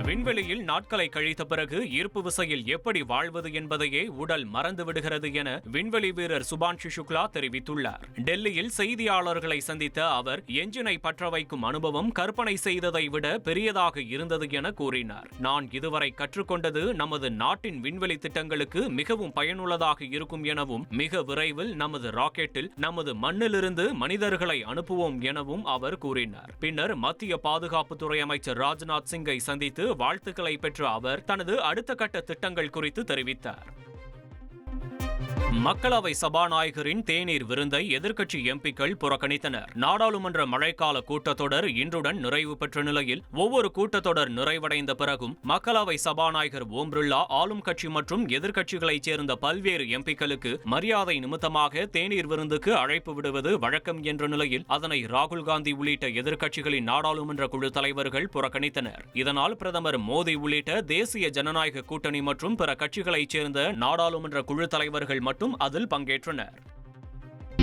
விண்வெளியில் நாட்களை கழித்த பிறகு ஈர்ப்பு விசையில் எப்படி வாழ்வது என்பதையே உடல் மறந்துவிடுகிறது என விண்வெளி வீரர் சுபான்ஷு சுக்லா தெரிவித்துள்ளார். டெல்லியில் செய்தியாளர்களை சந்தித்த அவர் எஞ்சினை பற்ற வைக்கும் அனுபவம் கற்பனை செய்ததை விட பெரியதாக இருந்தது என கூறினார். நான் இதுவரை கற்றுக்கொண்டது நமது நாட்டின் விண்வெளி திட்டங்களுக்கு மிகவும் பயனுள்ளதாக இருக்கும் எனவும் மிக விரைவில் நமது ராக்கெட்டில் நமது மண்ணிலிருந்து மனிதர்களை அனுப்புவோம் எனவும் அவர் கூறினார். பின்னர் மத்திய பாதுகாப்புத்துறை அமைச்சர் ராஜ்நாத் சிங்கை சந்தித்து வாழ்த்துக்களை பெற்ற அவர் தனது அடுத்த கட்ட திட்டங்கள் குறித்து தெரிவித்தார். மக்களவை சபாநாயகரின் தேநீர் விருந்தை எதிர்க்கட்சி எம்பிக்கள் புறக்கணித்தனர். நாடாளுமன்ற மழைக்கால கூட்டத்தொடர் இன்றுடன் நிறைவு பெற்ற நிலையில் ஒவ்வொரு கூட்டத்தொடர் நிறைவடைந்த பிறகும் மக்களவை சபாநாயகர் ஓம் பிர்லா ஆளும் கட்சி மற்றும் எதிர்க்கட்சிகளைச் சேர்ந்த பல்வேறு எம்பிக்களுக்கு மரியாதை நிமித்தமாக தேநீர் விருந்துக்கு அழைப்பு விடுவது வழக்கம் என்ற நிலையில் அதனை ராகுல் காந்தி உள்ளிட்ட எதிர்க்கட்சிகளின் நாடாளுமன்ற குழு தலைவர்கள் புறக்கணித்தனர். இதனால் பிரதமர் மோடி உள்ளிட்ட தேசிய ஜனநாயக கூட்டணி மற்றும் பிற கட்சிகளைச் சேர்ந்த நாடாளுமன்ற குழு தலைவர்கள் மட்டும் அதில் பங்கேற்றனர்.